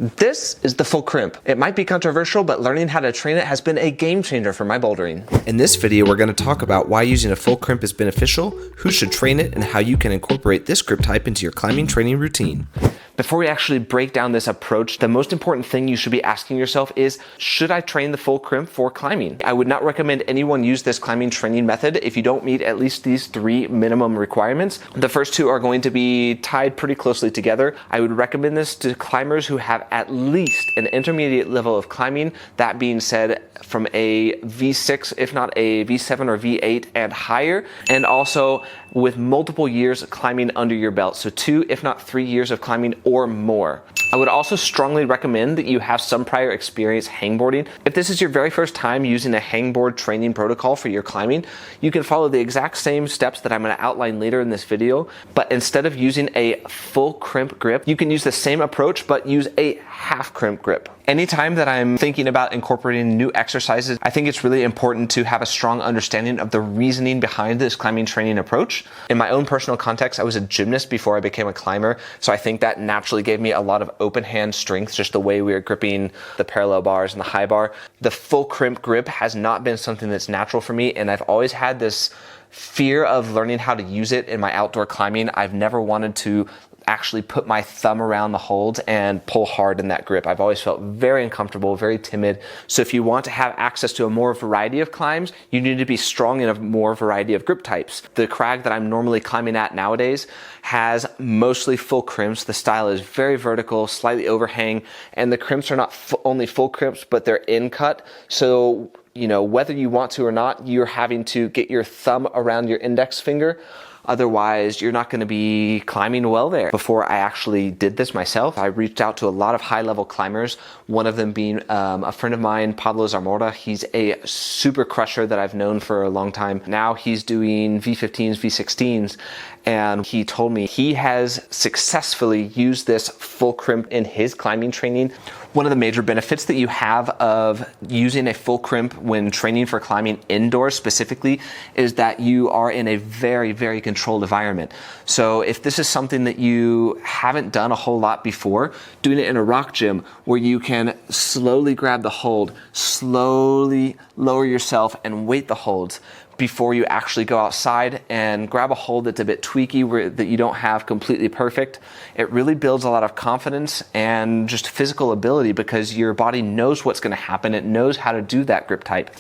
This is the full crimp. It might be controversial, but learning how to train it has been a game changer for my bouldering. In this video, we're going to talk about why using a full crimp is beneficial, who should train it, and how you can incorporate this grip type into your climbing training routine. Before we actually break down this approach, the most important thing you should be asking yourself is, should I train the full crimp for climbing? I would not recommend anyone use this climbing training method if you don't meet at least these 3 minimum requirements. The first 2 are going to be tied pretty closely together. I would recommend this to climbers who have at least an intermediate level of climbing. That being said, from a V6, if not a V7 or V8 and higher, and also with multiple years of climbing under your belt. So 2, if not 3 years of climbing or more. I would also strongly recommend that you have some prior experience hangboarding. If this is your very first time using a hangboard training protocol for your climbing, you can follow the exact same steps that I'm going to outline later in this video, but instead of using a full crimp grip, you can use the same approach but use a half crimp grip. Anytime that I'm thinking about incorporating new exercises, I think it's really important to have a strong understanding of the reasoning behind this climbing training approach. In my own personal context, I was a gymnast before I became a climber, so I think that naturally gave me a lot of open hand strength, just the way we were gripping the parallel bars and the high bar. The full crimp grip has not been something that's natural for me, and I've always had this fear of learning how to use it in my outdoor climbing. I've never wanted to actually put my thumb around the holds and pull hard in that grip. I've always felt very uncomfortable, very timid. So if you want to have access to a more variety of climbs, you need to be strong in a more variety of grip types. The crag that I'm normally climbing at nowadays has mostly full crimps. The style is very vertical, slightly overhang, and the crimps are not only full crimps, but they're in cut. So, whether you want to or not, you're having to get your thumb around your index finger. Otherwise, you're not going to be climbing well there. Before I actually did this myself, I reached out to a lot of high-level climbers, one of them being a friend of mine, Pablo Zamora. He's a super crusher that I've known for a long time. Now he's doing V15s, V16s, and he told me he has successfully used this full crimp in his climbing training. One of the major benefits that you have of using a full crimp when training for climbing indoors specifically is that you are in a very, very controlled environment. So if this is something that you haven't done a whole lot before, doing it in a rock gym where you can slowly grab the hold, slowly lower yourself and weight the holds before you actually go outside and grab a hold that's a bit tweaky, that you don't have completely perfect, it really builds a lot of confidence and just physical ability because your body knows what's going to happen. It knows how to do that grip type.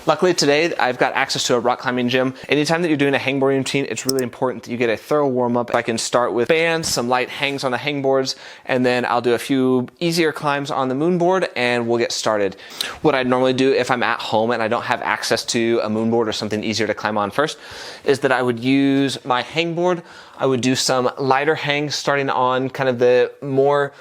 Luckily today, I've got access to a rock climbing gym. Anytime that you're doing a hangboarding routine, it's really important that you get a thorough warm up. I can start with bands, some light hangs on the hangboards, and then I'll do a few easier climbs on the moonboard and we'll get started. What I'd normally do if I'm at home and I don't have access to a moonboard or something easier to climb on first is that I would use my hangboard. I would do some lighter hangs starting on kind of the more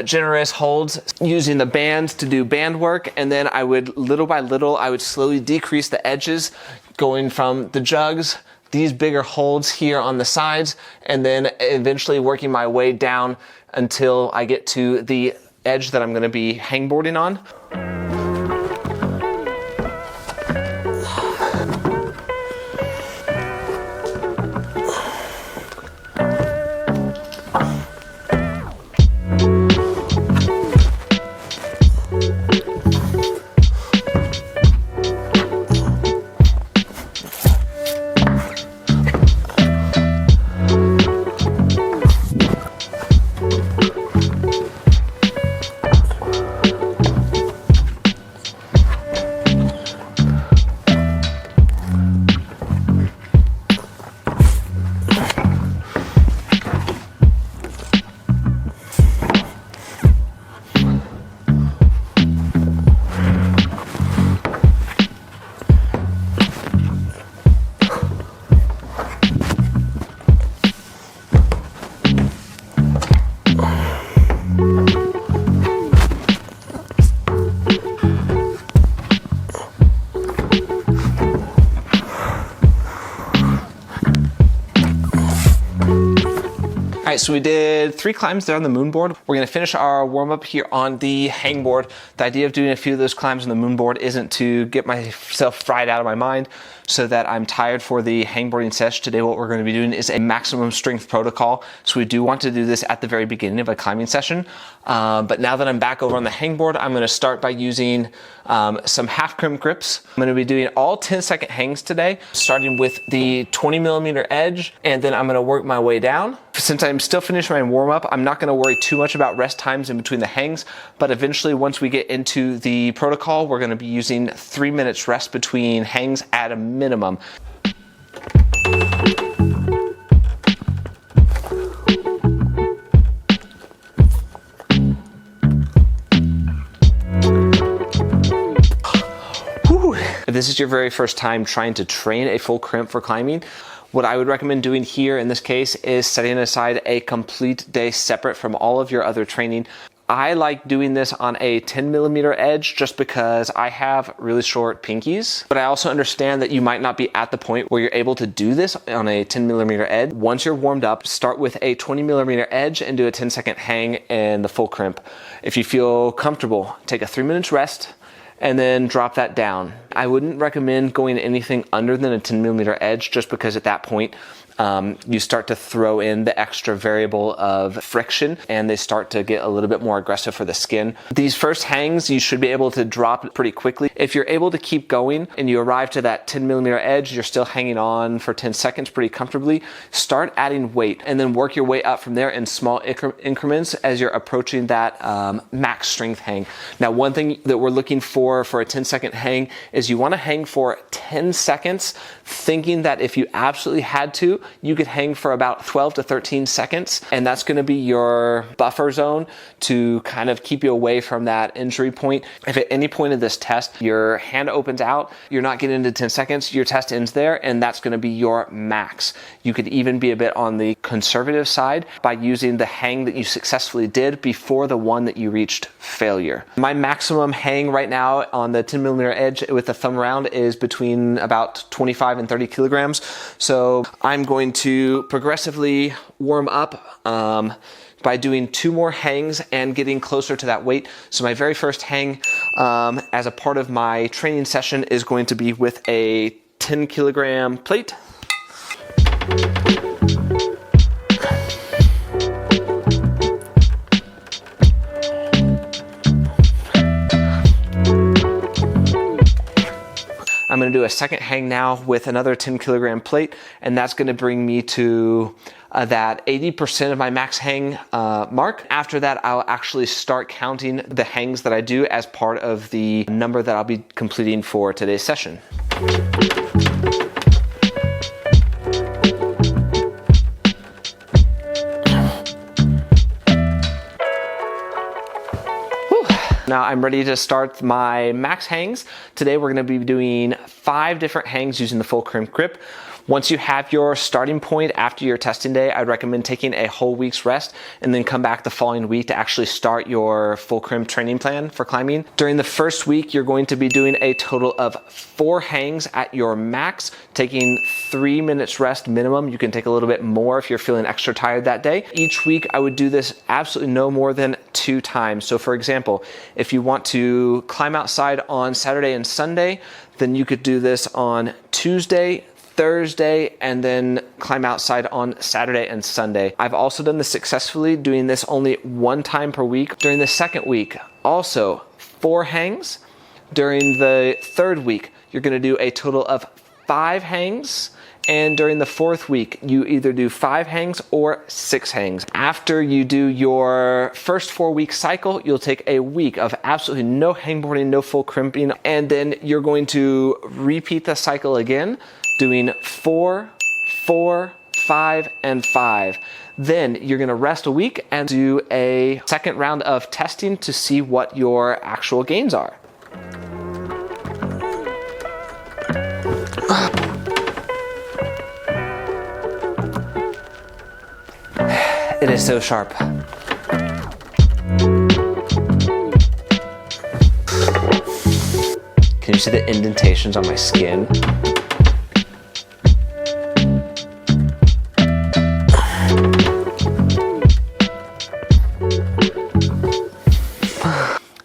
generous holds using the bands to do band work, and then I would little by little I would slowly decrease the edges going from the jugs, these bigger holds here on the sides, and then eventually working my way down until I get to the edge that I'm going to be hangboarding on. so we did 3 climbs there on the moonboard. We're gonna finish our warm up here on the hangboard. The idea of doing a few of those climbs on the moonboard isn't to get myself fried out of my mind so that I'm tired for the hangboarding session. Today what we're going to be doing is a maximum strength protocol. So we do want to do this at the very beginning of a climbing session. But now that I'm back over on the hangboard, I'm going to start by using some half crimp grips. I'm going to be doing all 10-second hangs today, starting with the 20mm edge, and then I'm going to work my way down. Since I'm still finishing my warm up, I'm not going to worry too much about rest times in between the hangs, but eventually once we get into the protocol, we're going to be using 3 minutes rest between hangs at a minimum. If this is your very first time trying to train a full crimp for climbing, what I would recommend doing here in this case is setting aside a complete day separate from all of your other training. I like doing this on a 10mm edge just because I have really short pinkies, but I also understand that you might not be at the point where you're able to do this on a 10mm edge. Once you're warmed up, start with a 20mm edge and do a 10-second hang in the full crimp. If you feel comfortable, take a 3 minutes rest and then drop that down. I wouldn't recommend going anything under than a 10mm edge just because at that point you start to throw in the extra variable of friction and they start to get a little bit more aggressive for the skin. These first hangs you should be able to drop pretty quickly. If you're able to keep going and you arrive to that 10mm edge, you're still hanging on for 10 seconds pretty comfortably, start adding weight and then work your way up from there in small increments as you're approaching that max strength hang. Now, one thing that we're looking for a 10-second hang is you want to hang for 10 seconds thinking that if you absolutely had to, you could hang for about 12 to 13 seconds, and that's going to be your buffer zone to kind of keep you away from that injury point. If at any point of this test your hand opens out, you're not getting into 10 seconds, your test ends there, and that's going to be your max. You could even be a bit on the conservative side by using the hang that you successfully did before the one that you reached failure. My maximum hang right now on the 10mm edge with the thumb around is between about 25 and 30 kilograms. So I'm going to progressively warm up by doing 2 more hangs and getting closer to that weight. So my very first hang as a part of my training session is going to be with a 10-kilogram plate. I'm going to do a second hang now with another 10-kilogram plate, and that's going to bring me to that 80% of my max hang mark. After that, I'll actually start counting the hangs that I do as part of the number that I'll be completing for today's session. Now I'm ready to start my max hangs. Today we're going to be doing 5 different hangs using the full crimp grip. Once you have your starting point after your testing day, I'd recommend taking a whole week's rest and then come back the following week to actually start your full crimp training plan for climbing. During the first week, you're going to be doing a total of 4 hangs at your max, taking 3 minutes rest minimum. You can take a little bit more if you're feeling extra tired that day. Each week, I would do this absolutely no more than 2 times. So for example, if you want to climb outside on Saturday and Sunday, then you could do this on Tuesday, Thursday, and then climb outside on Saturday and Sunday. I've also done this successfully, doing this only 1 time per week. During the second week, also 4 hangs. During the third week, you're going to do a total of 5 hangs. And during the 4th week, you either do 5 hangs or 6 hangs. After you do your first 4-week cycle, you'll take a week of absolutely no hangboarding, no full crimping, and then you're going to repeat the cycle again, doing 4, 4, 5, and 5. Then you're going to rest a week and do a second round of testing to see what your actual gains are. It is so sharp. Can you see the indentations on my skin?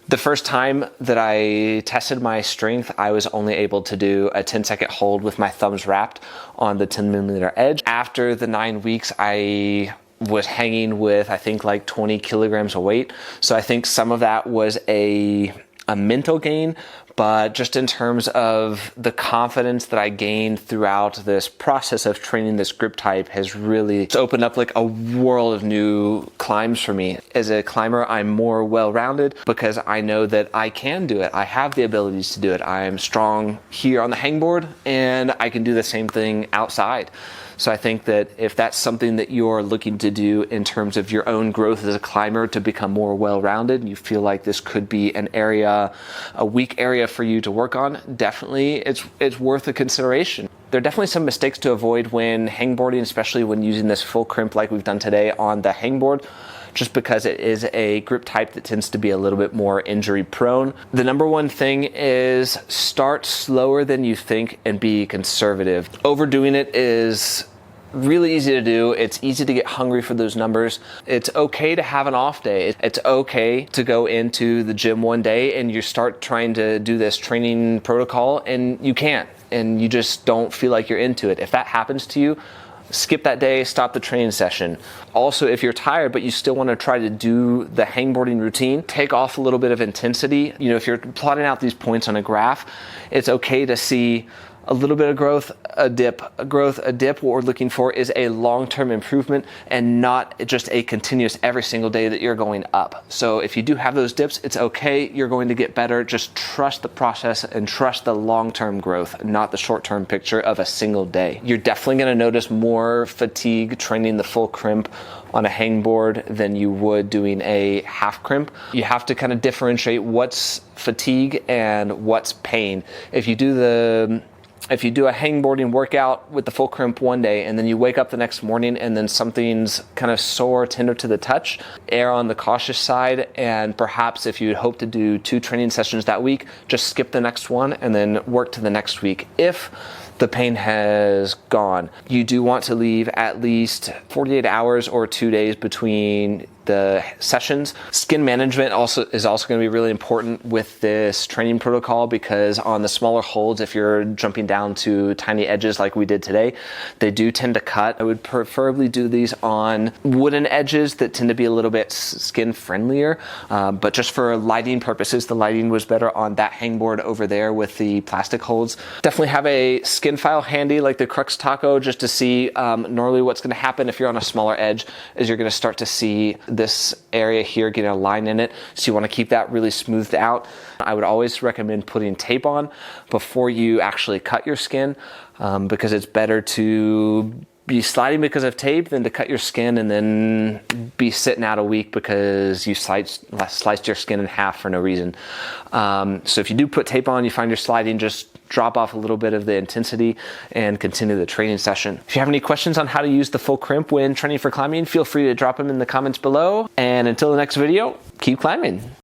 The first time that I tested my strength, I was only able to do a 10-second hold with my thumbs wrapped on the 10mm edge. After the 9 weeks, I was hanging with, I think, like 20 kilograms of weight. So I think some of that was a mental gain, but just in terms of the confidence that I gained throughout this process of training this grip type has really opened up like a world of new climbs for me. As a climber, I'm more well-rounded because I know that I can do it. I have the abilities to do it. I'm strong here on the hangboard and I can do the same thing outside. So I think that if that's something that you're looking to do in terms of your own growth as a climber to become more well-rounded, and you feel like this could be an area, a weak area for you to work on, definitely it's worth a consideration. There are definitely some mistakes to avoid when hangboarding, especially when using this full crimp like we've done today on the hangboard, just because it is a grip type that tends to be a little bit more injury prone. The number one thing is start slower than you think and be conservative. Overdoing it is really easy to do. It's easy to get hungry for those numbers. It's okay to have an off day. It's okay to go into the gym one day and you start trying to do this training protocol and you can't, and you just don't feel like you're into it. If that happens to you, skip that day, stop the training session. Also, if you're tired but you still want to try to do the hangboarding routine, take off a little bit of intensity. You know, if you're plotting out these points on a graph, it's okay to see a little bit of growth, a dip, a growth, a dip. What we're looking for is a long-term improvement and not just a continuous every single day that you're going up. So if you do have those dips, it's okay. You're going to get better. Just trust the process and trust the long-term growth, not the short-term picture of a single day. You're definitely going to notice more fatigue training the full crimp on a hangboard than you would doing a half crimp. You have to kind of differentiate what's fatigue and what's pain. If you do a hangboarding workout with the full crimp one day and then you wake up the next morning and then something's kind of sore, tender to the touch, err on the cautious side, and perhaps if you hope to do 2 training sessions that week, just skip the next one and then work to the next week. If the pain has gone, you do want to leave at least 48 hours or 2 days between the sessions. Skin management is also going to be really important with this training protocol, because on the smaller holds, if you're jumping down to tiny edges like we did today, they do tend to cut. I would preferably do these on wooden edges that tend to be a little bit skin friendlier, but just for lighting purposes, the lighting was better on that hangboard over there with the plastic holds. Definitely have a skin file handy like the Crux Taco, just to see normally what's going to happen if you're on a smaller edge is you're going to start to see this area here getting a line in it, so you want to keep that really smoothed out. I would always recommend putting tape on before you actually cut your skin, because it's better to be sliding because of tape than to cut your skin and then be sitting out a week because you sliced your skin in half for no reason. So if you do put tape on, you find you're sliding, just drop off a little bit of the intensity and continue the training session. If you have any questions on how to use the full crimp when training for climbing, feel free to drop them in the comments below. And until the next video, keep climbing.